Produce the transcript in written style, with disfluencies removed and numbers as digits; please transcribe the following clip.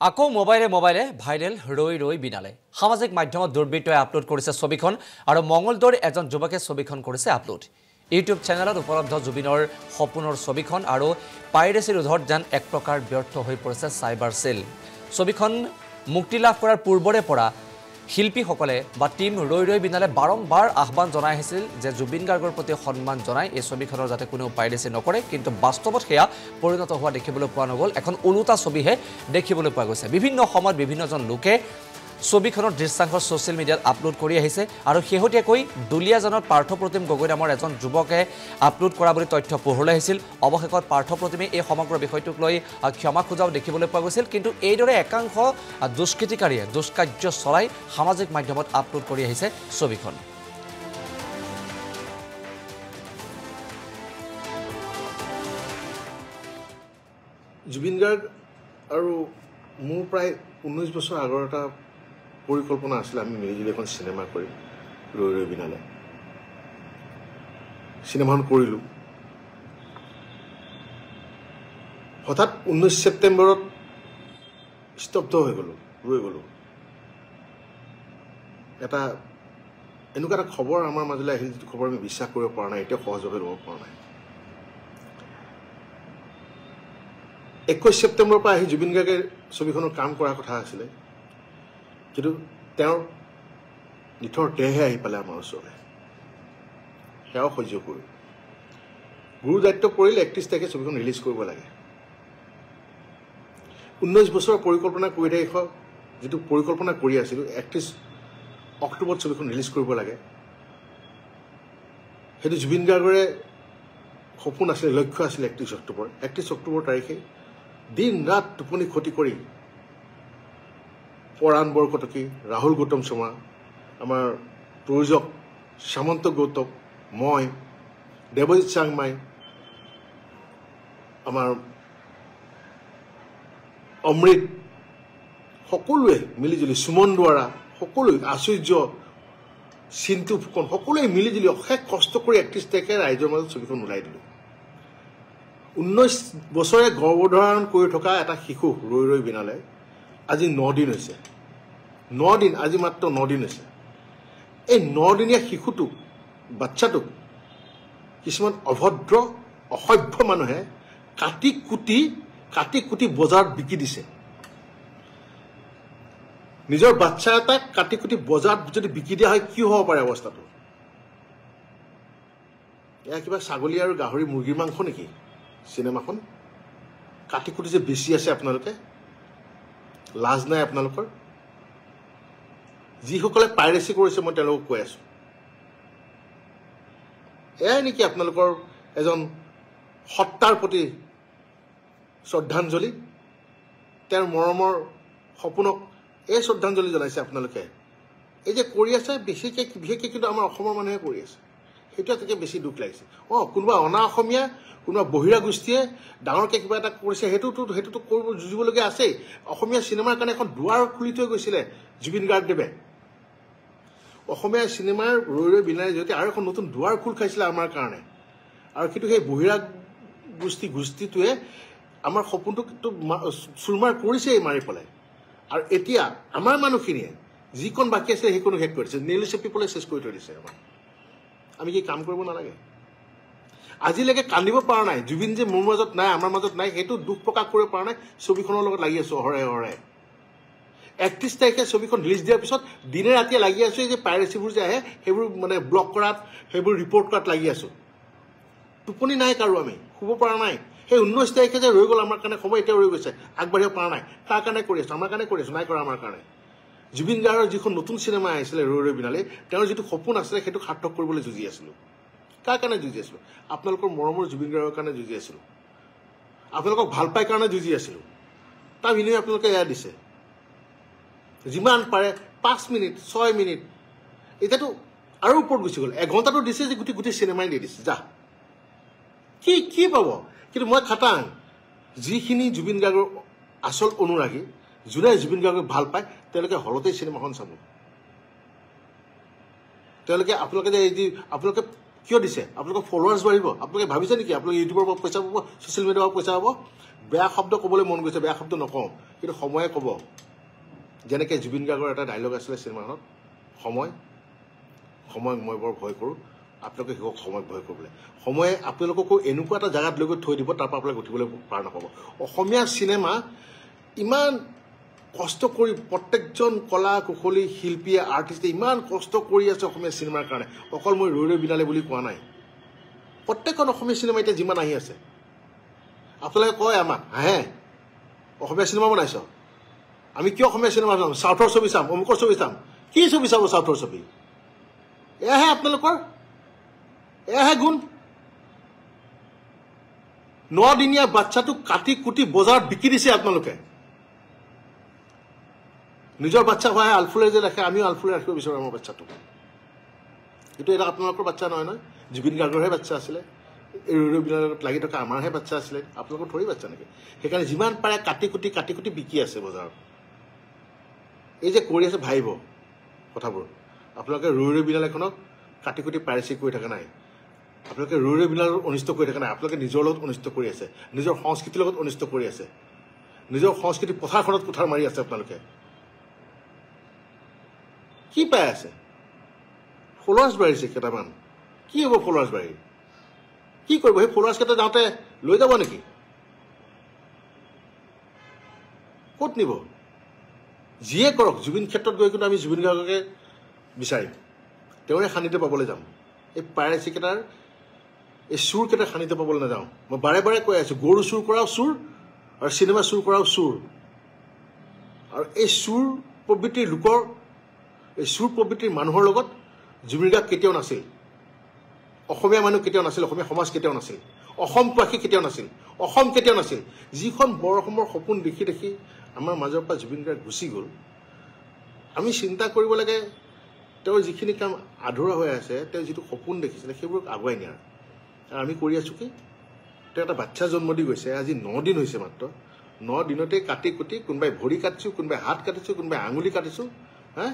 আকৌ মোবাইলে ভাইৰেল ৰৈ ৰৈ বিনালে সামাজিক মাধ্যমত দুৰ্বৃত্তই আপলোড কৰিছে ছবিখন আৰু মঙ্গলদৈৰ এজন যুৱকে ছবিখন কৰিছে আপলোড ইউটিউব চেনেলত উপলব্ধ জুবিনৰ সপোনৰ ছবিখন আৰু পাইৰেচি ৰোধত যেন এক প্ৰকাৰ ব্যৰ্থ হৈ পৰিছে সাইবাৰ সেল ছবিখন মুক্তি লাভ কৰাৰ পূৰ্বৰে পৰা শিল্পীসকলে বা টিম ৰৈ ৰৈ বিনালে বাৰম্বাৰ আহ্বান জনাই আহিছিল যে জুবিন গাৰ্গৰ প্ৰতি সন্মান জনাই এই ছবিখনৰ যাতে কোনো পাইৰেচি নকৰে কিন্তু বাস্তৱত সেয়া পৰিণত হোৱা দেখিবলৈ পোৱা নগল এখন উলুটা ছবিহে দেখিবলৈ পোৱা গৈছে বিভিন্ন সময়ত বিভিন্নজন লোকে ছবিখনৰ দৃশ্যাংশ সোশ্যাল মিডিয়াত আপলোড কৰি আহিছে আৰু শেহতীয়াকৈ দুলিয়াজনত পাৰ্থপ্ৰতিম গগৈ নামৰ এজন যুৱকে আপলোড কৰা বুলি তথ্য পোহৰলৈ আহিছিল অৱশেষত পাৰ্থপ্ৰতিমে এই সমগ্ৰ বিষয়টোক লৈ ক্ষমা খোজাও দেখিবলৈ পোৱা গৈছিল কিন্তু এইদৰে একাংশ দুষ্কৃতিকাৰীয়ে দুষ্কাৰ্য চলাই সামাজিক মাধ্যমত আপলোড কৰি আহিছে ছবিখন জুবিন গাৰ্গ আৰু মোৰ প্ৰায় 19 বছৰ আগৰ এটা পৰিকল্পনা আছিল আমি মিলিজুলি এখন চিনেমা কৰিম ৰৈ ৰৈ বিনালে চিনেমাখন কৰিলোঁ হঠাৎ 19 ছেপ্টেম্বৰত স্তব্ধ হৈ গ'লোঁ ৰৈ গ'লোঁ এটা এনেকুৱা এটা খবৰ আমাৰ মাজলৈ আহিল যিটো খবৰ আমি বিশ্বাস কৰিব পৰা নাই এতিয়া সহজভাৱে ল'ব পৰা নাই 21 ছেপ্টেম্বৰৰ পৰা আহি জুবিন গাৰ্গে ছবিখনৰ কাম কৰাৰ কথা আছিলে কিন্তু তেওঁৰ নিথৰ দেহে আহি পালে আমাৰ ওচৰলৈ সেয়াও সহ্য কৰোঁ গুৰু দায়িত্ব পৰিলে 31 তাৰিখে ছবিখন ৰিলিজ কৰিব লাগে 19 বছৰৰ পৰিকল্পনা কৰি থাকি যিটো পৰিকল্পনা কৰি আছিলোঁ 31 অক্টোবৰত ছবিখন ৰিলিজ কৰিব লাগে সেইটো জুবিন গাৰ্গৰে সপোন আছিলে লক্ষ্য আছিলে 31 অক্টোবৰ তাৰিখে দিন ৰাত টোপনি ক্ষতি কৰি পৰাণ বৰকটকী ৰাহুল গৌতম শৰ্মা আমাৰ প্ৰযোজক সামন্ত গৌতম মই দেৱজিৎ চাংমাই আমাৰ অমৃত সকলোৱে মিলিজুলি সুমন দুৱাৰা সকলোৱে আশ্চৰ্য চিন্তু ফুকন সকলোৱে মিলিজুলি অশেষ কষ্ট কৰি 31 তাৰিখে ৰাইজৰ মাজত ছবিখন ওলাই দিলোঁ 19 বছৰে গৰ্ভধাৰণ কৰি থকা এটা শিশু ৰৈ ৰৈ বিনালে আজি 9 দিন হৈছে 9 দিন আজি মাত্ৰ 9 দিন হৈছে এই 9 দিনীয়া শিশুটোক বাচ্চাটোক কিছুমান অভদ্ৰ অসভ্য মানুহে কাটি কুটি বজাৰত বিকি দিছে নিজৰ বাচ্চা এটাক কাটি কুটি বজাৰত যদি বিকি দিয়া হয় কি হ'ব পাৰে অৱস্থাটো এয়া কিবা ছাগলী আৰু গাহৰি মুৰ্গীৰ মাংস নেকি চিনেমাখন কাটি কুটি যে বেছি আছে আপোনালোকে লাজ নাই আপোনালোকৰ যিসকলে পাইৰেচি কৰিছে মই তেওঁলোকক কৈ আছোঁ এয়াই নেকি আপোনালোকৰ এজন সত্তাৰ প্ৰতি শ্ৰদ্ধাঞ্জলি তেওঁৰ মৰমৰ সপোনক এই শ্ৰদ্ধাঞ্জলি জনাইছে আপোনালোকে এই যে কৰি আছে বিশেষকৈ কিন্তু আমাৰ অসমৰ মানুহে কৰি আছে সেইটো এটাকে বেছি দুখ লাগিছে কোনোবা অনা অসমীয়া কোনোবা বহিৰা গোষ্ঠীয়ে ডাঙৰকৈ কিবা এটা কৰিছে সেইটোতো কৰিব যুঁজিবলগীয়া আছেই অসমীয়া চিনেমাৰ কাৰণে এখন দুৱাৰ খুলি থৈ গৈছিলে জুবিন গাৰ্গদেৱে অসমীয়া চিনেমাৰ ৰৈ ৰৈ বিনালে যদি আৰু এখন নতুন দুৱাৰ খোল খাইছিলে আমাৰ কাৰণে আৰু কিন্তু সেই বহিৰা গোষ্ঠীটোৱে আমাৰ সপোনটোক চুৰমাৰ কৰিছেই মাৰি পেলাই আৰু এতিয়া আমাৰ মানুহখিনিয়ে যিকণ বাকী আছিলে সেইকণো শেষ কৰি দিছে নেলি চেপি পেলাই চেছ কৰি থৈ দিছে আমি কি কাম কৰিব নালাগে আজিলৈকে কান্দিব পৰা নাই জুবিন যে মোৰ মাজত নাই আমাৰ মাজত নাই সেইটো দুখ প্ৰকাশ কৰিব পৰা নাই ছবিখনৰ লগত লাগি আছোঁ অহৰে 31 তাৰিখে ছবিখন ৰিলিজ দিয়াৰ পিছত দিনে ৰাতিয়ে লাগি আছোঁ যে পাইৰেচিবোৰ যে আহে সেইবোৰ মানে ব্লক কৰাত সেইবোৰ ৰিপৰ্ট কৰাত লাগি আছোঁ টোপনি নাই কাৰো আমি শুব পৰা নাই সেই 19 তাৰিখে যে ৰৈ গ'ল আমাৰ কাৰণে সময় এতিয়া ৰৈ গৈছে আগবাঢ়িব পৰা নাই তাৰ কাৰণে কৰি আছোঁ আমাৰ কাৰণে কৰি আছোঁ নাই কৰা আমাৰ কাৰণে জুবিন গাৰ্গৰ যিখন নতুন চিনেমা আহিছিলে ৰৈ ৰৈ বিনালে তেওঁৰ যিটো সপোন আছিলে সেইটো সাৰ্থক কৰিবলৈ যুঁজি আছিলোঁ কাৰ কাৰণে যুঁজি আছিলোঁ আপোনালোকৰ মৰমৰ জুবিন গাৰ্গৰ কাৰণে যুঁজি আছিলোঁ আপোনালোকক ভাল পাই কাৰণে যুঁজি আছিলোঁ তাৰ বিনিময়ে আপোনালোকে এয়া দিছে যিমান পাৰে 5 মিনিট 6 মিনিট এতিয়াতো আৰু ওপৰত গুচি গ'ল এঘণ্টাটো দিছে যে গোটেই চিনেমাই দি দিছে যা কি পাব কিন্তু মই খাটাং যিখিনি জুবিন গাৰ্গৰ আচল অনুৰাগী যোনে জুবিন গাৰ্গক ভাল পায় তেওঁলোকে হলতেই চিনেমাখন চাব তেওঁলোকে আপোনালোকে যে আপোনালোকে কিয় দিছে আপোনালোকৰ ফলোৱাৰ্ছ বাঢ়িব আপোনালোকে ভাবিছে নেকি আপোনালোকে ইউটিউবৰ পৰা পইচা পাব ছ'চিয়েল মিডিয়াৰ পৰা পইচা পাব বেয়া শব্দ ক'বলৈ মন গৈছে, বেয়া শব্দ নকওঁ, কিন্তু সময়ে ক'ব। যেনেকৈ জুবিন গাৰ্গৰ এটা ডাইলগ আছিলে চিনেমাখনত, সময় মই বৰ ভয় কৰোঁ, আপোনালোকে শিকক সময়ক ভয় কৰিবলৈ। সময়ে আপোনালোককো এনেকুৱা এটা জেগাত লৈ গৈ থৈ দিব, তাৰপৰা আপোনালোকে উঠিবলৈ পাৰ নাপাব। অসমীয়া চিনেমা ইমান কষ্ট কৰি প্ৰত্যেকজন কলা কুশলী শিল্পীয়ে আৰ্টিষ্টে ইমান কষ্ট কৰি আছে অসমীয়া চিনেমাৰ কাৰণে। অকল মই ৰৈ ৰৈ বিনালে বুলি কোৱা নাই, প্ৰত্যেকখন অসমীয়া চিনেমা এতিয়া যিমান আহি আছে, আপোনালোকে কয় আমাক হাঁহে অসমীয়া চিনেমা বনাইছ, আমি কিয় অসমীয়া চিনেমা চাম, চাউথৰ ছবি চাম, অমুকৰ ছবি চাম। কি ছবি চাব চাউথৰ ছবি? এয়াহে আপোনালোকৰ, এয়াহে গুণ। 9 দিনীয়া বাচ্চাটোক কাটি কুটি বজাৰত বিকি দিছে আপোনালোকে। নিজৰ বাচ্চা হোৱাহে আলফুলে যে ৰাখে, আমিও আলফুলে ৰাখিব বিচাৰোঁ আমাৰ বাচ্চাটোক। কিন্তু এটা আপোনালোকৰ বাচ্চা নহয় নহয়, জুবিন গাৰ্গৰহে বাচ্চা আছিলে, এই ৰৈ ৰৈ বিনালত লাগি থকা আমাৰহে বাচ্চা আছিলে, আপোনালোকৰ থৰি বাচ্চা নেকি? সেইকাৰণে যিমান পাৰে কাটি কুটি বিকি আছে বজাৰত। এই যে কৰি আছে ভাবিব কথাবোৰ। আপোনালোকে ৰৈ ৰৈ বিনাল এখনক কাটি কুটি পাইৰেচি কৰি থকা নাই, আপোনালোকে ৰৈ ৰৈ বিনালত অনিষ্ট কৰি থকা নাই, আপোনালোকে নিজৰ লগত অনিষ্ট কৰি আছে, নিজৰ সংস্কৃতিৰ লগত অনিষ্ট কৰি আছে, নিজৰ সংস্কৃতি পথাৰখনত কুঠাৰ মাৰি আছে আপোনালোকে। কি পাই আছে? ফলোৱাৰ্ছ বাঢ়িছে কেইটামান, কি হ'ব ফলোৱাৰ্ছ বাঢ়ি? কি কৰিব? সেই ফলোৱাৰ্ছকেইটা যাওঁতে লৈ যাব নেকি? ক'ত নিব? যিয়ে কৰক, জুবিন ক্ষেত্ৰত গৈ কিন্তু আমি জুবিন গাৰ্গকে বিচাৰিম, তেওঁৰে সান্নিধ্য পাবলৈ যাম। এই পাইৰেচিকেইটাৰ এই চুৰকেইটাৰ সান্নিধ্য পাবলৈ নাযাওঁ। মই বাৰে বাৰে কৈ আছোঁ, গৰু চুৰ কৰাও চুৰ আৰু চিনেমা চুৰ কৰাও চুৰ। আৰু এই চুৰ প্ৰবৃত্তিৰ লোকৰ, এই চুৰ প্ৰবৃত্তিৰ মানুহৰ লগত জুবিন গাৰ্গ কেতিয়াও নাছিল, অসমীয়া মানুহ কেতিয়াও নাছিল, অসমীয়া সমাজ কেতিয়াও নাছিল, অসমবাসী কেতিয়াও নাছিল, অসম কেতিয়াও নাছিল। যিখন বৰ অসমৰ সপোন দেখি দেখি আমাৰ মাজৰ পৰা জুবিন গাৰ্গ গুচি গ'ল, আমি চিন্তা কৰিব লাগে তেওঁৰ যিখিনি কাম আধৰুৱা হৈ আছে, তেওঁ যিটো সপোন দেখিছিলে সেইবোৰক আগুৱাই নিয়াৰ। আৰু আমি কৰি আছোঁ কি? তেওঁ এটা বাচ্চা জন্ম দি গৈছে, আজি 9 দিন হৈছে মাত্ৰ। 9 দিনতে কাটি কুটি, কোনোবাই ভৰি কাটিছোঁ, কোনোবাই হাত কাটিছোঁ, কোনোবাই আঙুলি কাটিছোঁ, হা